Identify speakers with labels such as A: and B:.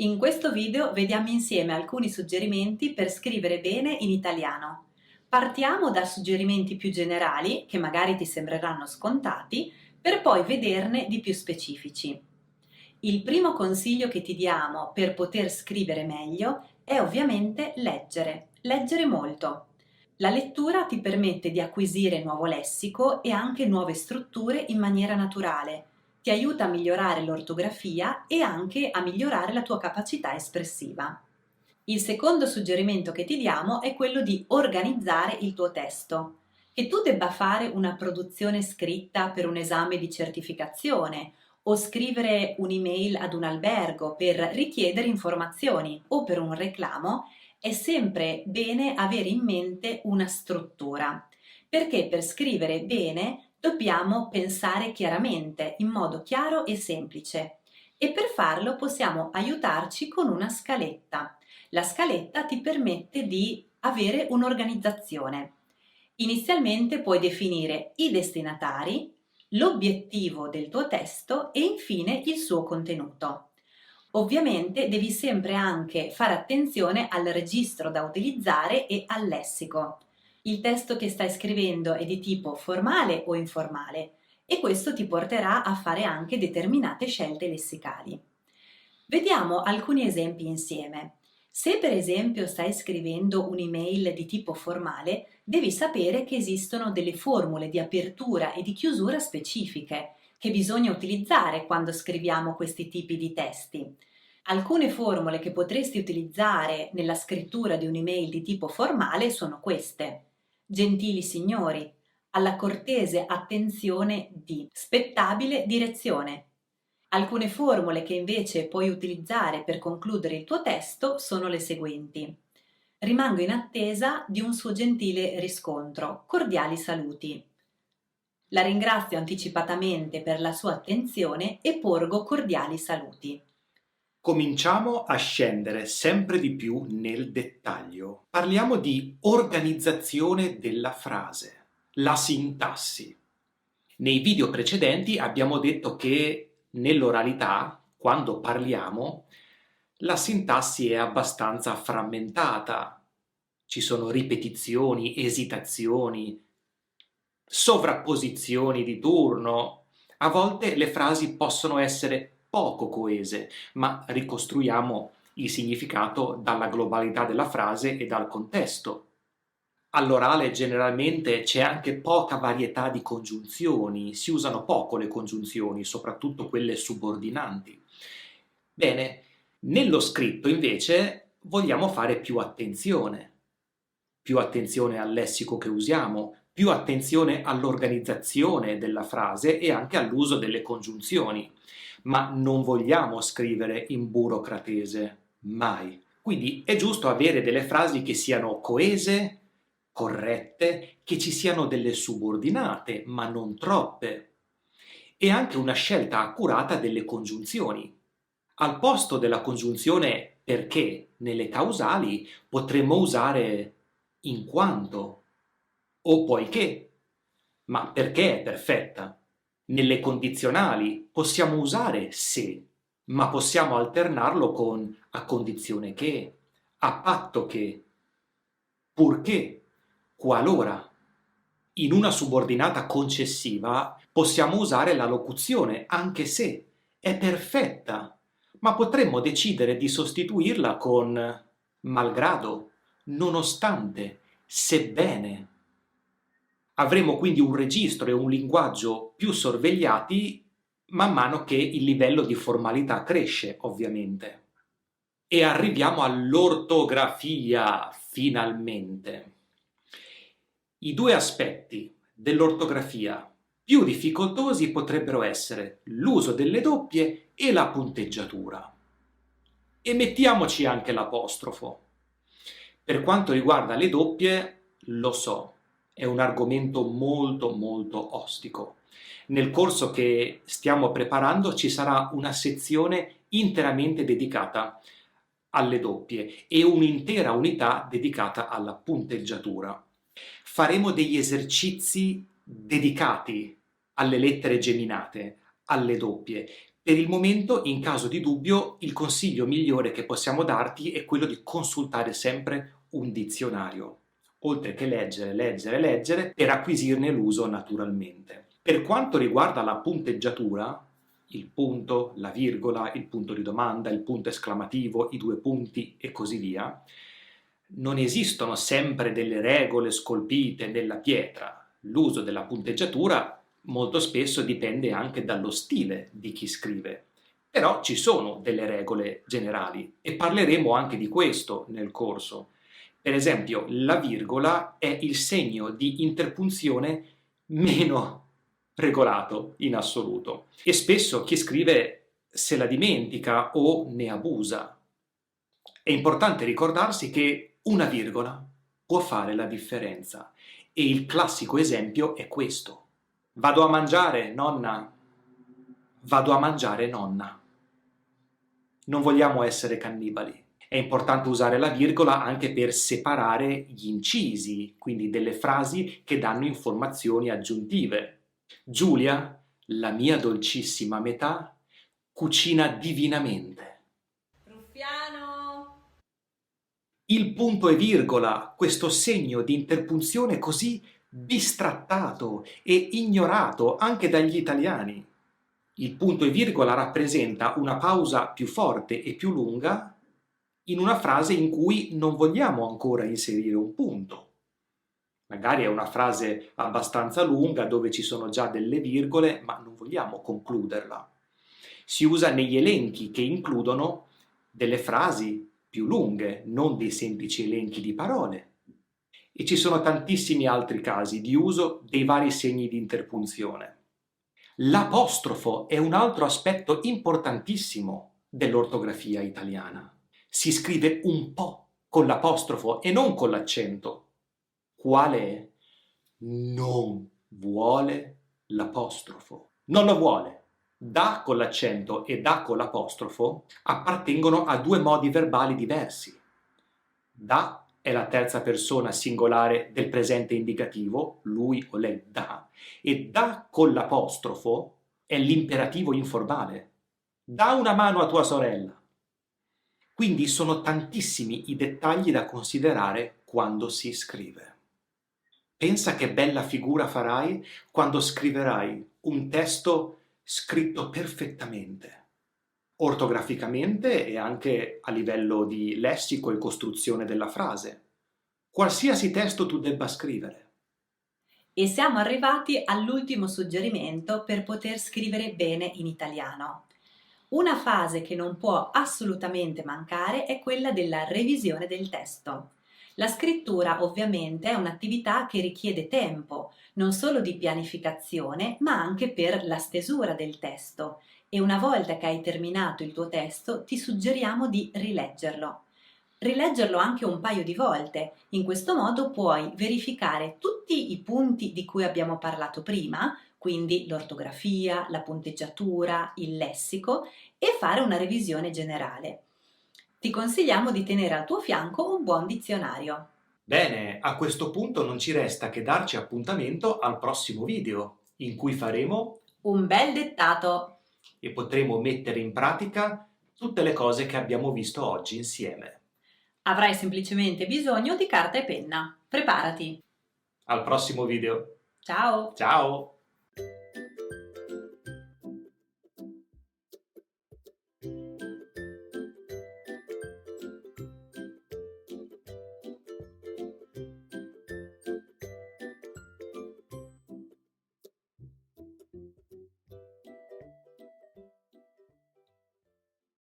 A: In questo video vediamo insieme alcuni suggerimenti per scrivere bene in italiano. Partiamo da suggerimenti più generali, che magari ti sembreranno scontati, per poi vederne di più specifici. Il primo consiglio che ti diamo per poter scrivere meglio è ovviamente leggere molto. La lettura ti permette di acquisire nuovo lessico e anche nuove strutture in maniera naturale. Ti aiuta a migliorare l'ortografia e anche a migliorare la tua capacità espressiva. Il secondo suggerimento che ti diamo è quello di organizzare il tuo testo. Che tu debba fare una produzione scritta per un esame di certificazione o scrivere un'email ad un albergo per richiedere informazioni o per un reclamo, è sempre bene avere in mente una struttura, perché per scrivere bene dobbiamo pensare chiaramente, in modo chiaro e semplice, e per farlo possiamo aiutarci con una scaletta. La scaletta ti permette di avere un'organizzazione. Inizialmente puoi definire i destinatari, l'obiettivo del tuo testo e infine il suo contenuto. Ovviamente devi sempre anche fare attenzione al registro da utilizzare e al lessico. Il testo che stai scrivendo è di tipo formale o informale e questo ti porterà a fare anche determinate scelte lessicali. Vediamo alcuni esempi insieme. Se per esempio stai scrivendo un'email di tipo formale, devi sapere che esistono delle formule di apertura e di chiusura specifiche che bisogna utilizzare quando scriviamo questi tipi di testi. Alcune formule che potresti utilizzare nella scrittura di un'email di tipo formale sono queste: gentili signori, alla cortese attenzione di, spettabile direzione. Alcune formule che invece puoi utilizzare per concludere il tuo testo sono le seguenti: rimango in attesa di un suo gentile riscontro, cordiali saluti. La ringrazio anticipatamente per la sua attenzione e porgo cordiali saluti.
B: Cominciamo a scendere sempre di più nel dettaglio. Parliamo di organizzazione della frase, la sintassi. Nei video precedenti abbiamo detto che nell'oralità, quando parliamo, la sintassi è abbastanza frammentata. Ci sono ripetizioni, esitazioni, sovrapposizioni di turno. A volte le frasi possono essere poco coese, ma ricostruiamo il significato dalla globalità della frase e dal contesto. All'orale generalmente c'è anche poca varietà di congiunzioni, si usano poco le congiunzioni, soprattutto quelle subordinanti. Bene, nello scritto invece vogliamo fare più attenzione al lessico che usiamo, più attenzione all'organizzazione della frase e anche all'uso delle congiunzioni, ma non vogliamo scrivere in burocratese, mai. Quindi è giusto avere delle frasi che siano coese, corrette, che ci siano delle subordinate, ma non troppe, e anche una scelta accurata delle congiunzioni. Al posto della congiunzione perché nelle causali potremmo usare in quanto o poiché, ma perché è perfetta. Nelle condizionali possiamo usare se, ma possiamo alternarlo con a condizione che, a patto che, purché, qualora. In una subordinata concessiva possiamo usare la locuzione anche se è perfetta, ma potremmo decidere di sostituirla con malgrado, nonostante, sebbene. Avremo quindi un registro e un linguaggio più sorvegliati man mano che il livello di formalità cresce, ovviamente. E arriviamo all'ortografia, finalmente. I due aspetti dell'ortografia più difficoltosi potrebbero essere l'uso delle doppie e la punteggiatura. E mettiamoci anche l'apostrofo. Per quanto riguarda le doppie, lo so, è un argomento molto ostico. Nel corso che stiamo preparando ci sarà una sezione interamente dedicata alle doppie e un'intera unità dedicata alla punteggiatura. Faremo degli esercizi dedicati alle lettere geminate, alle doppie, Per il momento, in caso di dubbio, il consiglio migliore che possiamo darti è quello di consultare sempre un dizionario, oltre che leggere, per acquisirne l'uso naturalmente. Per quanto riguarda la punteggiatura, il punto, la virgola, il punto di domanda, il punto esclamativo, i due punti e così via, non esistono sempre delle regole scolpite nella pietra. L'uso della punteggiatura molto spesso dipende anche dallo stile di chi scrive. Però ci sono delle regole generali e parleremo anche di questo nel corso. Per esempio, la virgola è il segno di interpunzione meno regolato in assoluto e spesso chi scrive se la dimentica o ne abusa. È importante ricordarsi che una virgola può fare la differenza e il classico esempio è questo. Vado a mangiare, nonna. Vado a mangiare, nonna. Non vogliamo essere cannibali. È importante usare la virgola anche per separare gli incisi, quindi delle frasi che danno informazioni aggiuntive. Giulia, la mia dolcissima metà, cucina divinamente.
A: Ruffiano!
B: Il punto e virgola, questo segno di interpunzione così bistrattato e ignorato anche dagli italiani. Il punto e virgola rappresenta una pausa più forte e più lunga in una frase in cui non vogliamo ancora inserire un punto. Magari è una frase abbastanza lunga dove ci sono già delle virgole, ma non vogliamo concluderla. Si usa negli elenchi che includono delle frasi più lunghe, non dei semplici elenchi di parole. E ci sono tantissimi altri casi di uso dei vari segni di interpunzione. L'apostrofo è un altro aspetto importantissimo dell'ortografia italiana. Si scrive un po' con l'apostrofo e non con l'accento. Quale è? Non vuole l'apostrofo. Non lo vuole. Da con l'accento e da con l'apostrofo appartengono a due modi verbali diversi. Da è la terza persona singolare del presente indicativo, lui o lei dà, e da con l'apostrofo è l'imperativo informale. Da una mano a tua sorella. Quindi sono tantissimi i dettagli da considerare quando si scrive. Pensa che bella figura farai quando scriverai un testo scritto perfettamente, ortograficamente e anche a livello di lessico e costruzione della frase. Qualsiasi testo tu debba scrivere.
A: E siamo arrivati all'ultimo suggerimento per poter scrivere bene in italiano. Una fase che non può assolutamente mancare è quella della revisione del testo. La scrittura ovviamente è un'attività che richiede tempo, non solo di pianificazione, ma anche per la stesura del testo. E una volta che hai terminato il tuo testo, ti suggeriamo di rileggerlo. Rileggerlo anche un paio di volte. In questo modo puoi verificare tutti i punti di cui abbiamo parlato prima, quindi l'ortografia, la punteggiatura, il lessico, e fare una revisione generale. Ti consigliamo di tenere al tuo fianco un buon dizionario.
B: Bene, a questo punto non ci resta che darci appuntamento al prossimo video, in cui faremo
A: Un bel dettato!
B: e potremo mettere in pratica tutte le cose che abbiamo visto oggi insieme.
A: Avrai semplicemente bisogno di carta e penna. Preparati!
B: Al prossimo video.
A: Ciao!
B: Ciao!